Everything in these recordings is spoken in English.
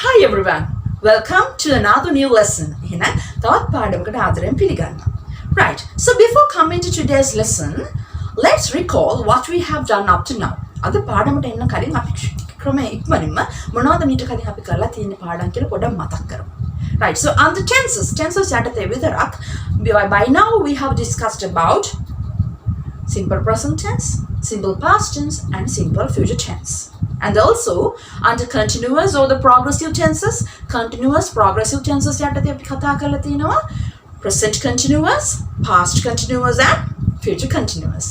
Hi everyone, welcome to another new lesson. එහෙනම් තවත් පාඩමකට ආදරයෙන් පිළිගන්නවා. Right, so before coming to today's lesson, let's recall what we have done up to now. අද පාඩමට එන්න කලින් අපි ක්‍රමයේ ඉක්මනින්ම මොනවද මීට කලින් අපි කරලා තියෙන පාඩම් කියලා පොඩ්ඩක් මතක් කරමු. Right, so on the tenses යටතේ විතරක් by now we have discussed about simple present tense, simple past tense and simple future tense. And also under continuous or the progressive tenses, continuous progressive tenses යටතේ අපි කතා කරලා තිනවා present continuous, past continuous and future continuous.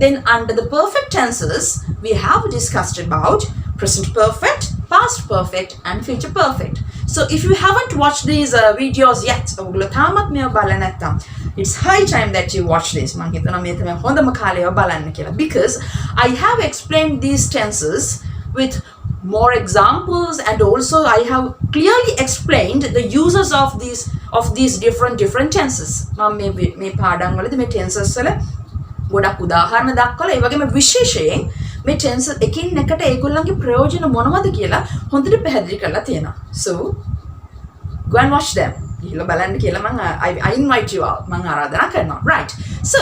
Then under the perfect tenses, we have discussed about present perfect, past perfect and future perfect. So if you haven't watched these videos yet, ඔයගොල්ලෝ තාමත් මේව බලලා නැත්නම් it's high time that you watch this. මම හිතනවා මේ තමයි හොඳම කාලය බලන්න කියලා, because I have explained these tenses with more examples, and also I have clearly explained the uses of these different tenses. මම මේ පාඩම් වලදී මේ tenses වල ගොඩක් උදාහරණ දක්වලා ඒ වගේම විශේෂයෙන් මේ tenses එකින් එකට ඒගොල්ලන්ගේ ප්‍රයෝජන මොනවද කියලා හොඳට පැහැදිලි කරලා තියෙනවා. So go and watch them. ගිහලා බලන්න කියලා I invite you all. මම ආරාධනා කරනවා. Right. So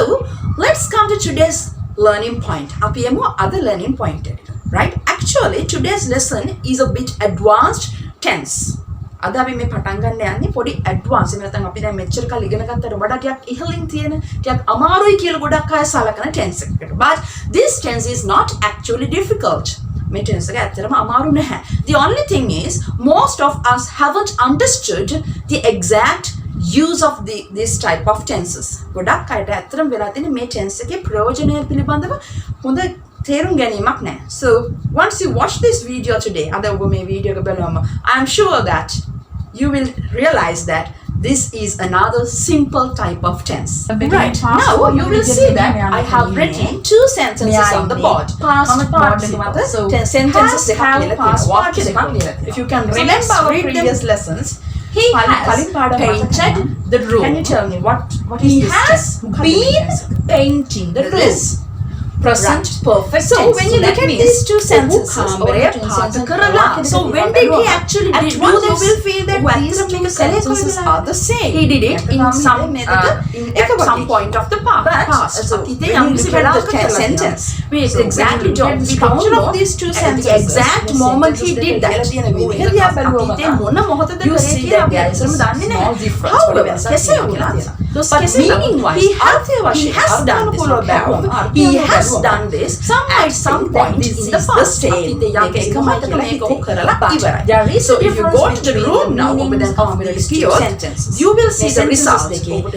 let's come to today's learning point. අපි යමු අද learning point එකට. Right? Actually, today's lesson is a bit advanced tense. අද අපි මේ පටන් ගන්න යන්නේ පොඩි advanced. නැත්නම් අපි දැන් මෙච්චර කාලෙ ඉගෙන ගත්තට වඩා ටිකක් ඉහළින් තියෙන, ටිකක් අමාරුයි කියලා ගොඩක් අය සලකන tense එකකට. But this tense is not actually difficult. මේ tense එක ඇත්තටම අමාරු නැහැ. The only thing is most of us haven't understood the exact use of this type of tenses. ගොඩක් අයට ඇත්තටම වෙලා තියෙන මේ tense එකේ ප්‍රයෝජනය පිළිබඳව හොඳ තේරුම් ගැනීමක් නැහැ. So once you watch this video today, අද ඔබ මේ වීඩියෝ එක බලවම, I am sure that you will realize that this is another simple type of tense. Right. Now you will see that I have written two sentences on the board. Past participle. So sentences if you can remember our previous lessons, he has painted the room. Can you tell me what is this? He has been painting the room. Present perfect tense. So when you look at these two sentences, so when did he actually do this? You will feel that these two sentences are the same. He did it in some point of the past. So when you look at the sentence, we exactly don't know of these two sentences. The exact moment he did that, you see that there is a small difference. However, but meaning-wise, he has done this. He has done this at some point in the past. So if you go to the room now over the sentences, you will see the result. What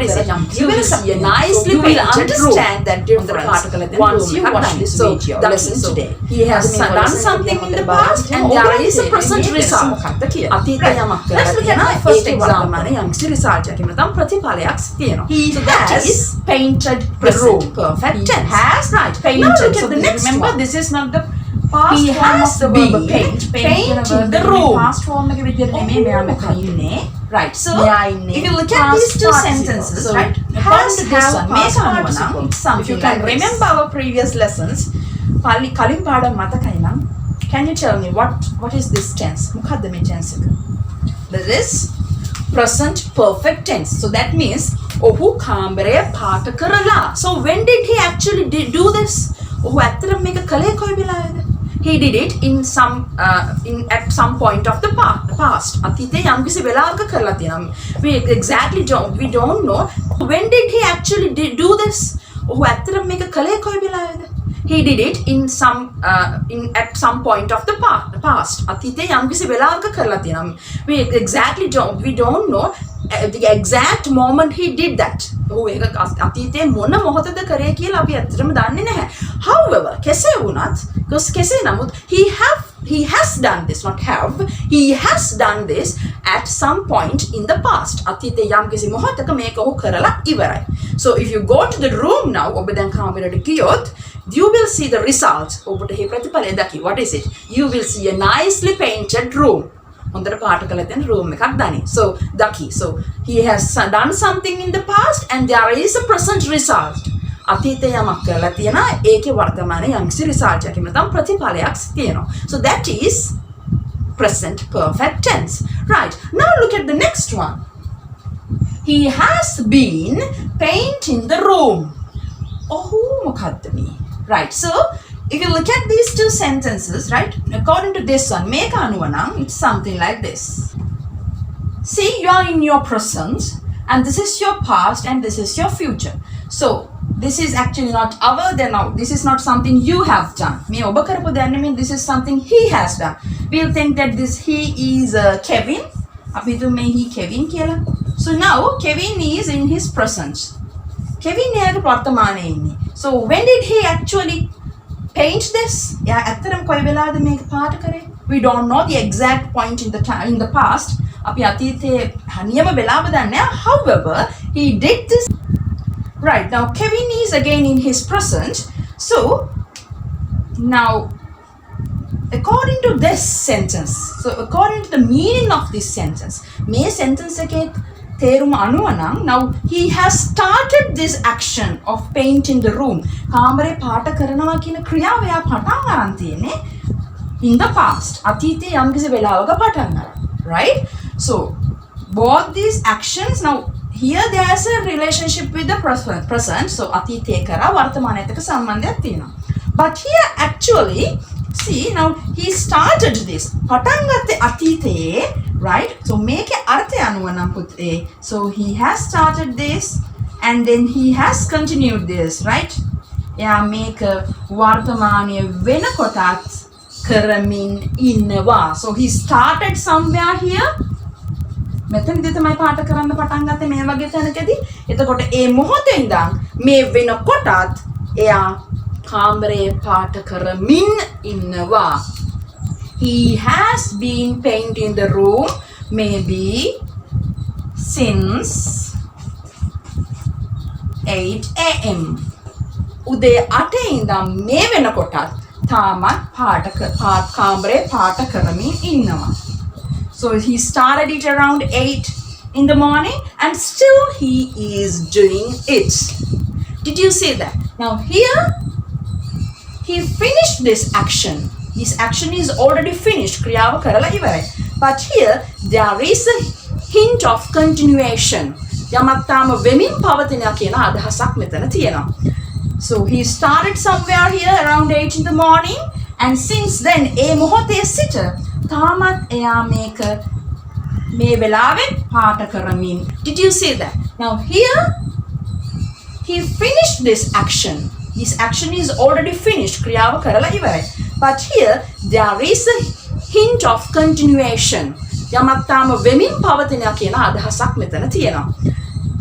is it? You will see a nicely painted understand that difference once you watch this video lesson today. He has done something in the past and there is a present result. Let's look at the first example. He has painted the room. Perfect tense. Has right painted. Now look at the next remember one. This is not the past he form of the verb paint the room. Past form එක විදියට නෙමෙයි මෙයා මෙතන ඉන්නේ. Right. So if you look at these two sentences, so right, has this one make participle. If you can remember our previous lessons, කලින් පාඩම් මතකයි නම්, can you tell me what is this tense? මොකද්ද මේ tense එක? This is present perfect tense. So that means ඔහු කාමරය පාට කරලා. So when did he actually do this? ඔහු ඇත්තටම මේක කළේ කොයි වෙලාවේද? He did it at some point of the past. අතීතයේ යම්කිසි වෙලාවක කරලා තියෙනවා. We don't know. When did he actually do this? ඔහු ඇත්තටම මේක කළේ කොයි වෙලාවේද? He did it at some point of the past. අතීතයේ යම්කිසි වෙලාවක කරලා තියෙනවා. We don't know the exact moment he did that. ඔහු ඒක අතීතයේ මොන මොහොතද කරේ කියලා අපි ඇත්තටම දන්නේ නැහැ. However, කෙසේ වුණත් කෙසේ නමුත් he has done this, not have. He has done this at some point in the past. අතීතයේ යම්කිසි මොහොතක මේක ඔහු කරලා ඉවරයි. So if you go to the room now, ඔබ දැන් කාමරයට ගියොත්, you will see the result. ඔබට මේ ප්‍රතිඵලය දකි. What is it? You will see a nicely painted room. හොඳට පාට කරලා තියෙන room එකක් දනි. So දකි. So he has done something in the past and there is a present result. අතීතයේ යමක් කරලා තියෙනවා, ඒකේ වර්තමානයේ යම්කිසි result එකක් නැත්නම් ප්‍රතිඵලයක් තියෙනවා. So that is present perfect tense. Right, now look at the next one. He has been painting the room. Oh, මොකද්ද මේ? Right, so if you look at these two sentences, right, according to this one, මේක අනුව නම් it's something like this. See, you are in your present and this is your past and this is your future. So this is actually not our, then now this is not something you have done. මේ ඔබ කරපු දෙයක් නෙමෙයි, this is something he has done. We'll think that this he is Kevin. අපි හිතමු මේ he Kevin කියලා. So now Kevin is in his present. Kevin එයාගේ වර්තමානයේ ඉන්නේ. So when did he actually paint this? එයා ඇත්තටම කොයි වෙලාවද මේක පාට කරේ? We don't know the exact point in the past. අපි අතීතයේ නියම වෙලාව දන්නේ නැහැ. However, he did this. Right, now Kevin is again in his present. So now according to this sentence, so according to the meaning of this sentence, මේ sentence එකේ තේරුම අනුව නම් now he has started this action of painting the room. කාමරේ පාට කරනවා කියන ක්‍රියාව එයා පටන් අරන් තියෙන්නේ in the past. අතීතයේ යම්කිසි වෙලාවක පටන් අරන්. Right? So both these actions, now here there's a relationship with the present. So අතීතයේ කරා වර්තමානයත් එක්ක සම්බන්ධයක් තියෙනවා. But here actually, see, now he started this. පටන් ගත්තේ අතීතයේ, right? So මේකේ අර්ථය අනුව නම් පුතේ. So he has started this and then he has continued this, right? එයා මේක වර්තමානයේ වෙනකොටත් කරමින් ඉන්නවා. So he started somewhere here. මෙතනදී තමයි පාට කරන්න පටන් ගත්තේ මේ වගේ තැනකදී. එතකොට ඒ මොහොතේ ඉඳන් මේ වෙනකොටත් එයා කාමරේ පාට කරමින් ඉන්නවා. He has been painting the room maybe since 8 a.m. උදේ 8 ඉඳන් මේ වෙනකොටත් තාමත් කාමරේ පාට කරමින් ඉන්නවා. So he started it around 8 in the morning and still he is doing it. Did you see that? Now here he finished this action. His action is already finished. ක්‍රියාව කරලා ඉවරයි. But here there is a hint of continuation. යමක් තාම වෙමින් පවතිනවා කියන අදහසක් මෙතන තියෙනවා. So he started somewhere here around 8 in the morning and since then ඒ මොහොතේ සිට තාමත් එයා මේක මේ වෙලාවේ පාට කරමින්. Did you see that? Now here he finished this action. His action is already finished. ක්‍රියාව කරලා ඉවරයි. But here there is a hint of continuation. යමක් තාම වෙමින් පවතිනවා කියන අදහසක් මෙතන තියෙනවා.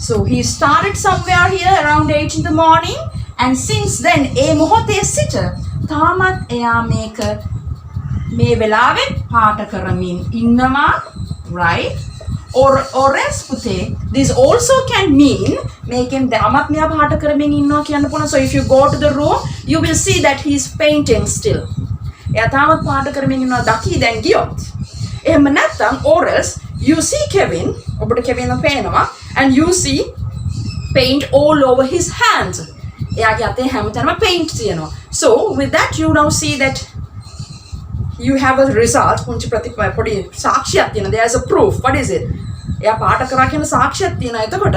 So he started somewhere here around 8 in the morning and since then ඒ මොහොතේ සිට තාමත් එයා මේක මේ වෙලාවේ පාට කරමින් ඉන්නවා, right? Or else පුතේ, this also can mean මේකෙන් දැමත් මෙයා පාට කරමින් ඉන්නවා කියන්න පුළුවන්. So if you go to the room you will see that he is painting still. එයා තාමත් පාට කරමින් ඉන්නවා දකි දැන් ගියොත්. එහෙම නැත්නම් or else you see Kevin, ඔබට Kevin පේනවා and you see paint all over his hands. එයාගේ අතේ හැමතැනම paint තියෙනවා. So with that you now see that you have a result. පුංචි පොඩි සාක්ෂියක් තියෙනවා. There is a proof. What is it? එයා පාට කරා කියන සාක්ෂියක් තියෙනවා. එතකොට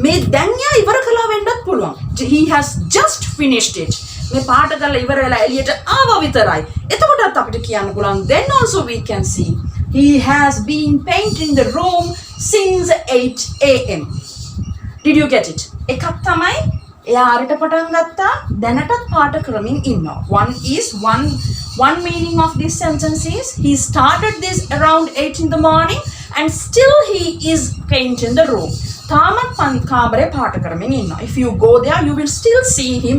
මේ දැන් එයා ඉවර කළා වෙන්නත් පුළුවන්. He has just finished it. මේ පාට කරලා ඉවර වෙලා එළියට ආව විතරයි. එතකොටත් අපිට කියන්න පුළුවන්. Then also we can see he has been painting the room since 8 a.m. Did you get it? එකක් තමයි එයා ආරට පටන් ගත්තා දැනටත් පාට කරමින් ඉන්නවා. One meaning of this sentence is he started this around 8 in the morning and still he is painting the room. තාමත් කාමරේ පාට කරමින් ඉන්නවා. If you go there you will still see him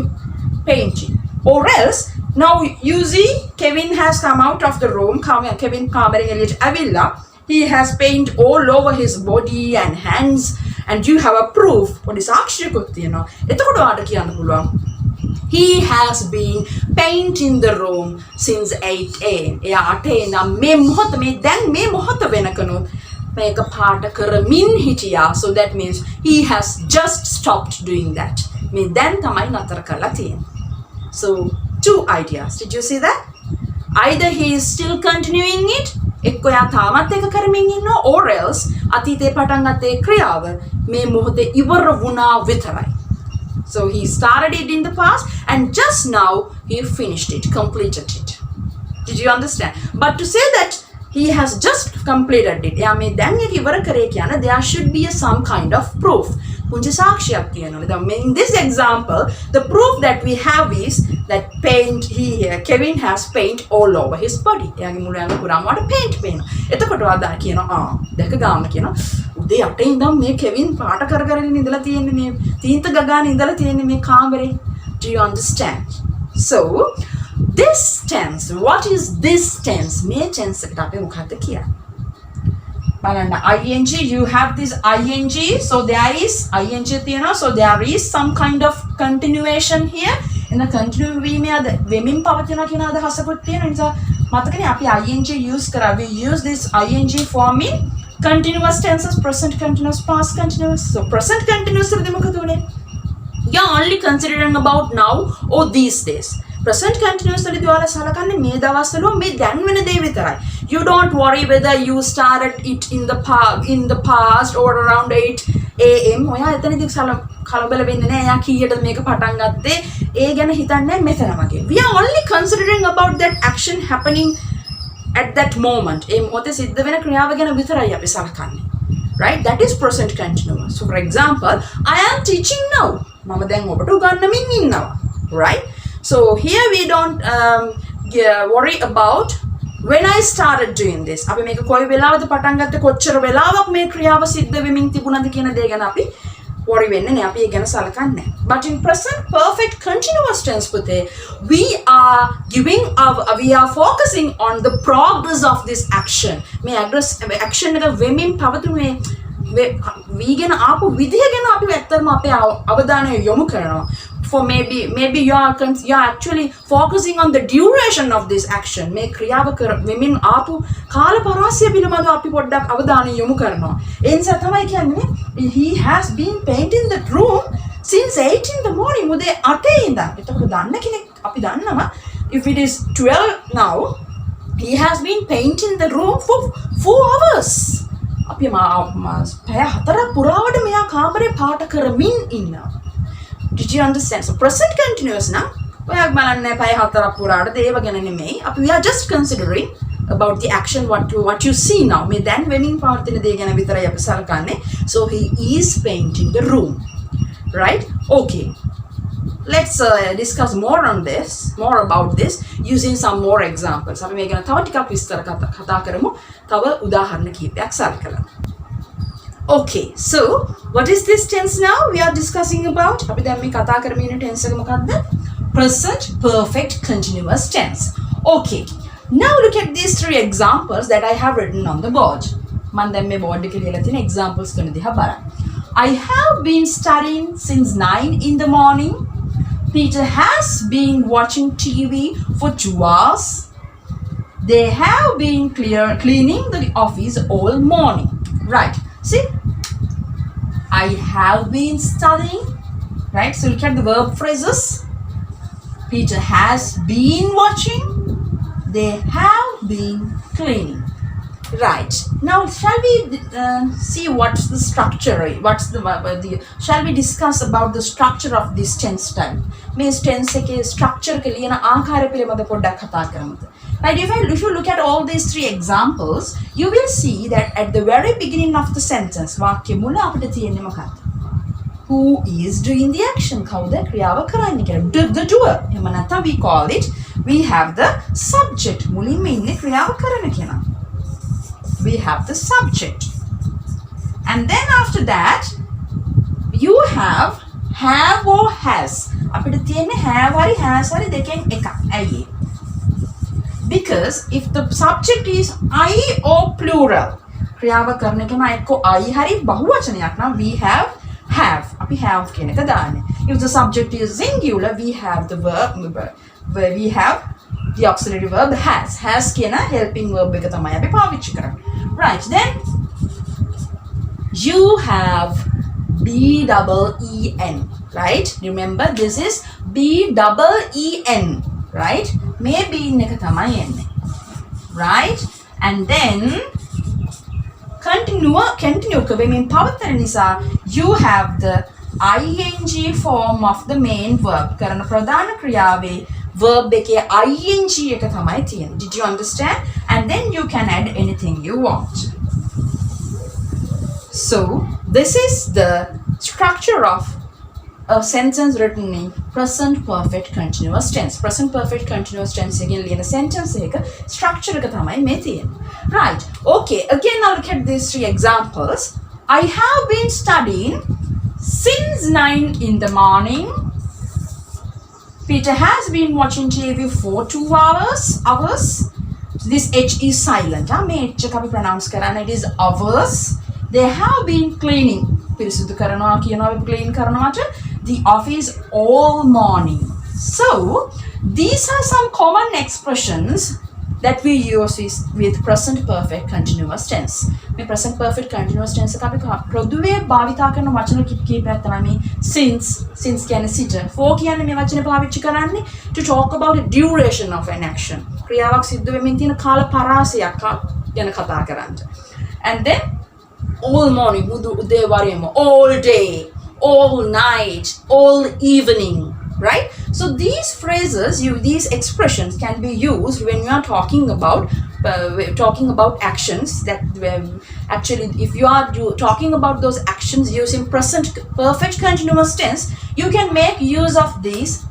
painting. Or else now you see Kevin has come out of the room. Kevin කාමරෙන් එළියට ඇවිල්ලා he has paint all over his body and hands and you have a proof. පොඩි සාක්ෂියකුත් තියෙනවා. එතකොට ඔයාලට කියන්න පුළුවන් he has been painting the room since 8 a.m. එයා 8 ඉඳන් මේ මොහොත මේ දැන් මේ මොහොත වෙනකනුත් මේක පාට කරමින් හිටියා. So that means he has just stopped doing that. මේ දැන් තමයි නතර කරලා තියෙන්නේ. So two ideas. Did you see that? Either he is still continuing it එක්ක එයා තාමත් ඒක කරමින් ඉන්නවා or else අතීතේ පටන් ගත්ත ඒ ක්‍රියාව මේ මොහොතේ ඉවර වුණා විතරයි. So he started it in the past and just now he finished it, completed it. Did you understand? But to say that he has just completed it, එයා මේ දැන් ඒක ඉවර කරේ කියන there should be some kind of proof. පුංචි සාක්ෂියක් තියෙනවා. In this example, the proof that we have is that Kevin has paint all over his body. එයාගේ මුළු ඇඟ පුරාම වල paint පේනවා. එතකොට වාදා කියනවා දැක ගාම කියනවා උදේ 8 ඉඳන් මේ කෙවින් පාට කර කරගෙන ඉඳලා තියෙන්නේ මේ තීන්ත ගගාන ඉඳලා තියෙන්නේ මේ කාමරේ. Do you understand? So this tense, what is this tense? මේ tense එකට අපි මොකක්ද කියන්නේ? බලන්න ing, you have this ing, so there is ing තියෙනවා, so there is some kind of continuation here. එන continue වීමේ අද වෙමින් පවතිනවා කියන අදහසකුත් තියෙන නිසා මතකනේ අපි ing use කරා. We use this ing form in continuous tenses, present continuous, past continuous. So present continuous වලදී මොකද උනේ? You are only considering about now or these days. Present continuous වලදී ඔයාලා සලකන්නේ මේ දවස්වල මේ දැන් වෙන දේ විතරයි. You don't worry whether you started it in the past or around 8 am. ඔයා එතනදී කලබල වෙන්නේ නැහැ. එයා කීයටද මේක පටන් ගත්තේ? ඒ ගැන හිතන්නේ මෙතන වගේ. We are only considering about that action happening at that moment. ඒ මොහොතේ සිද්ධ වෙන ක්‍රියාව ගැන විතරයි අපි සලකන්නේ. Right? That is present continuous. So for example, I am teaching now. මම දැන් ඔබට උගන්වමින් ඉන්නවා. Right? So here we don't worry about when I started doing this. අපි මේක කොයි වෙලාවද පටන් ගත්තේ කොච්චර වෙලාවක් මේ ක්‍රියාව සිද්ධ වෙමින් තිබුණාද කියන දේ ගැන අපි worry වෙන්නේ නැහැ. අපි ඒ ගැන සලකන්නේ නැහැ. But in present perfect continuous tense පුතේ we are focusing on the progress of this action. මේ action එක වෙමින් පවතුනේ we ගැන ආපු විදිය ගැන අපි ඇත්තටම අපේ අවධානය යොමු කරනවා. For maybe you are actually focusing on the duration of this action. මේ ක්‍රියාව වෙමින් ආපු කාල පරාසය පිළිබඳව අපි පොඩ්ඩක් අවධානය යොමු කරනවා. ඒ නිසා තමයි කියන්නේ he has been painting the room since 8 in the morning. උදේ 8 ඉඳන්. එතකොට දන්න කෙනෙක් අපි දන්නවා if it is 12 now he has been painting the room for 4 hours. අපි පැය 4ක් පුරාවට මෙයා කාමරේ පාට කරමින් ඉන්නවා. Did you understand? So present continuous now. ඔයාලා බලන්නේ පැය 4ක් පුරාවට දේව ගැන නෙමෙයි. We are just considering about the action what you see now. මේ දැන් වෙමින් පවතින දේ ගැන විතරයි අපි සලකන්නේ. So he is painting the room. Right? Okay. Let's discuss more about this using some more examples. අපි මේ ගැන තව ටිකක් විස්තර කතා කරමු. තව උදාහරණ කිහිපයක් සලකලා. Okay, so what is this tense now we are discussing about? අපි දැන් මේ කතා කරමින් ඉන්න tense එක මොකක්ද? Present perfect continuous tense. Okay. Now look at these 3 examples that I have written on the board. මම දැන් මේ board එකේ ලියලා තියෙන examples තුන දිහා බලන්න. I have been studying since 9 in the morning. Peter has been watching TV for 2 hours. They have been cleaning the office all morning. Right. See? I have been studying. Right? So look at the verb phrases. Peter has been watching. They have been cleaning. Right. Now shall we see what's the structure? Shall we discuss about the structure of this tense type? Means tense එකේ structure එක ලියන ආකාරය පිළිබඳව පොඩ්ඩක් කතා කරමුද? Right, if you look at all these 3 examples, you will see that at the very beginning of the sentence, වාක්‍ය මුල අපිට තියෙන්නේ මොකක්ද? Who is doing the action? කවුද ක්‍රියාව කරන්නේ කියලා? The doer. එහෙම නැත්නම් we call it, we have the subject. මුලින්ම ඉන්නේ ක්‍රියාව කරන කෙනා. We have the subject. And then after that, you have or has. අපිට තියෙන්නේ have හරි has හරි දෙකෙන් එකක්. ඇයි? Because if the subject is I or plural, ක්‍රියාව කරන කෙනා එක්ක I හරි බහුවචනයක් නම් we have. අපි have කියන එක දාන්නේ. If the subject is singular, we have the verb, where we have the auxiliary verb has. Has කියන helping verb එක තමයි අපි පාවිච්චි කරන්නේ. Right, then you have B-double-E-N, right? Remember, this is B-double-E-N, right? මේ B එක තමයි එන්නේ. Right? and then continue කරමින් පවතන නිසා you have the ing form of the main verb. කරන ප්‍රධාන ක්‍රියාවේ verb එකේ ing එක තමයි තියෙන්නේ. Did you understand? And then you can add anything you want. So this is the structure of a sentence written in present perfect continuous tense. Present perfect continuous tense එකෙන් ලියන sentence එක structure එක තමයි මේ තියෙන්නේ. Right. Okay. Again, now look at these three examples. I have been studying since 9 in the morning. Peter has been watching TV for 2 hours. This H is silent. මේ H එක අපි pronounce කරන්නේ. It is hours. They have been cleaning. පිරිසිදු කරනවා කියනවා clean කරනවාට the office all morning. So these are some common expressions that we use with present perfect continuous tense. මේ present perfect continuous tense එක අපි පොදුවේ භාවිතා කරන වචන කීපයක් තමයි මේ since කියන්නේ සිට for කියන්නේ මේ වචනේ පාවිච්චි කරන්නේ to talk about the duration of an action. ක්‍රියාවක් සිද්ධ වෙමින් තියෙන කාල පරාසයක් ගැන කතා කරන්න. And then all morning, all day, all night, all evening, right? So these phrases, these expressions can be used when you are talking about actions that actually, if you are talking about those actions using present perfect continuous tense, you can make use of these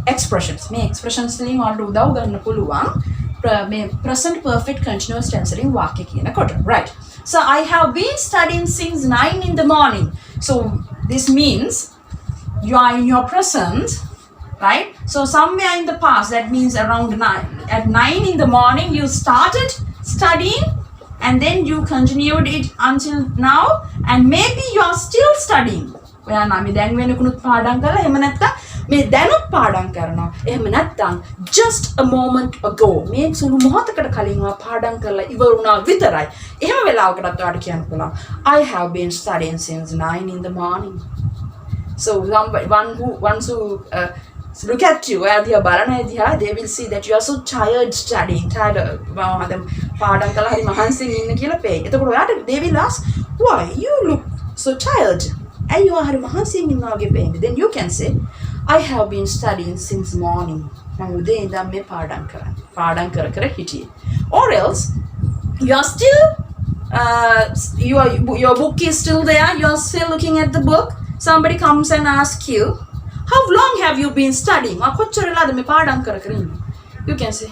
expressions. මේ expressions වලින් ඔයාලට උදව් ගන්න පුළුවන් මේ present perfect continuous tense වලින් වාක්‍ය කියනකොට, right? So I have been studying since 9 in the morning. So this means you are in your present, right? So somewhere in the past, that means around 9. At 9 in the morning, you started studying and then you continued it until now, and maybe you are still studying. මේ දැනුත් පාඩම් කරනවා. එහෙම නැත්නම් just a moment ago මේ සුළු මොහොතකට කලින් ඔයා පාඩම් කරලා ඉවර වුණා විතරයි. එහෙම වෙලාවකටත් ඔයාට කියන්න පුළුවන් I have been studying since 9 in the morning. So one who look at you එයා බලන දිහා they will see that you are so tired studying. tired පාඩම් කරලා හරි මහන්සියෙන් ඉන්න කියලා පේයි. එතකොට ඔයාට they will ask why you look so tired? ඇයි ඔයා හරි මහන්සියෙන් ඉන්නවා වගේ පේන්නේ? Then you can say I have been studying since morning. මම උදේ ඉඳන් මේ පාඩම් කර හිටියේ. Or else you are still your book is still there. You are still looking at the book. Somebody comes and asks you, how long have you been studying? කොච්චර වෙලාද මේ පාඩම් කර ඉන්නේ? You can say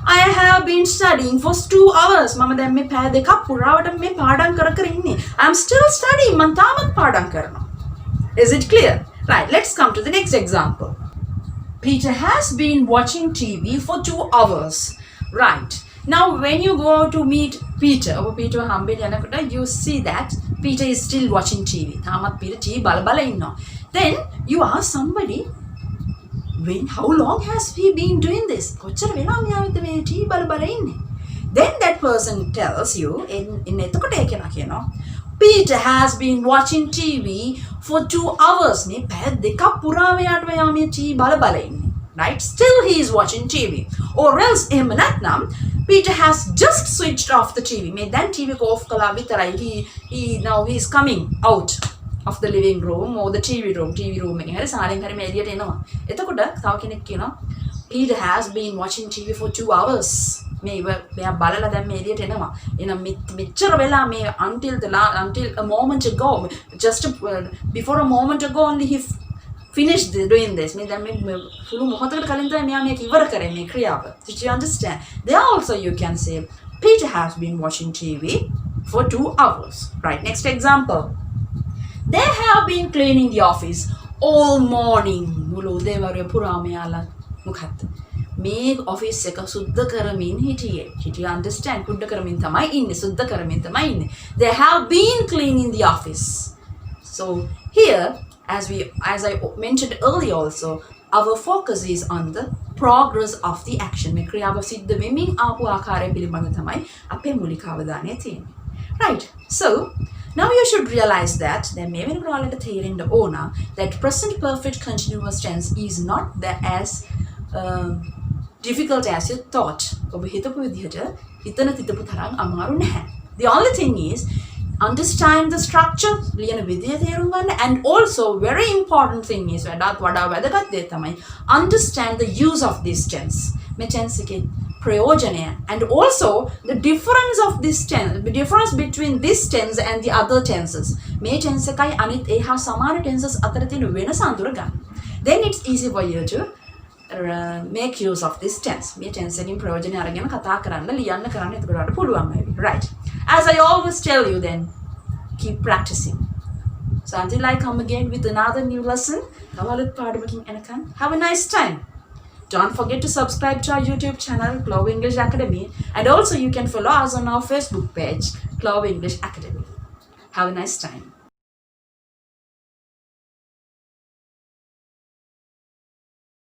I have been studying for 2 hours. මම දැන් මේ පැය දෙකක් පුරාවට මේ පාඩම් කර ඉන්නේ. I am still studying. මම තාමත් පාඩම් කරනවා. Is it clear? Right, let's come to the next example. Peter has been watching TV for 2 hours. Right. Now, when you go to meet Peter, you see that Peter is still watching TV. Then you ask somebody, how long has he been doing this? Then that person tells you, Peter has been watching TV for 2 hours. Right? Still he is watching TV. Or else Peter has just switched off the TV. Then TV go off now he is coming out of the living room or the TV room. Peter has been watching TV for 2 hours. මෙයා බලලා දැන් මේ එළියට එනවා. එහෙනම් මෙච්චර වෙලා මේ until a moment ago, just before a moment ago only he finished doing this. මේ දැන් මේ සුළු මොහොතකට කලින් තමයි මෙයා මේක ඉවර කරේ මේ ක්‍රියාව. Did you understand? There also you can say Peter has been watching TV for 2 hours. Right, next example. They have been cleaning the office all morning. මුළු උදේවරු පුරාම යාලා මොකක්ද? මේ ඔෆිස් එක සුද්ධ කරමින් හිටියේ. understand? සුද්ධ කරමින් තමයි ඉන්නේ. They have been cleaning the office. So here, as I mentioned earlier also, our focus is on the progress of the action. මේ ක්‍රියාව සිද්ධ වෙමින් ආපු ආකාරය පිළිබඳ තමයි අපේ මූලික අවධානය තියෙන්නේ. Right. So now you should realize that that present perfect continuous tense is not as difficult as you thought. හිතන තිතපු තරම් අමාරු නැහැ. The only thing is understand the structure, ලියන විදිය තේරුම් ගන්න, and also very important thing is වඩා වැදගත් දේ තමයි understand the use of this tense. මේ tense එකේ ප්‍රයෝජනය, and also the difference of this tense, the difference between this tense and the other tenses. මේ tense එකයි අනිත් ඒ හා සමාන tenses අතර තියෙන වෙනස අඳුර ගන්න. Then it's easy for you to make use of this tense. මේ tense එකෙන් ප්‍රයෝජනය අරගෙන කතා කරන්න, ලියන්න කරන්න එතකොට වලට පුළුවන් වෙයි. Right. As I always tell you, then keep practicing. So until I come again with another new lesson, have a nice time. Don't forget to subscribe to our YouTube channel, Glow English Academy, and also you can follow us on our Facebook page, Glow English Academy. Have a nice time.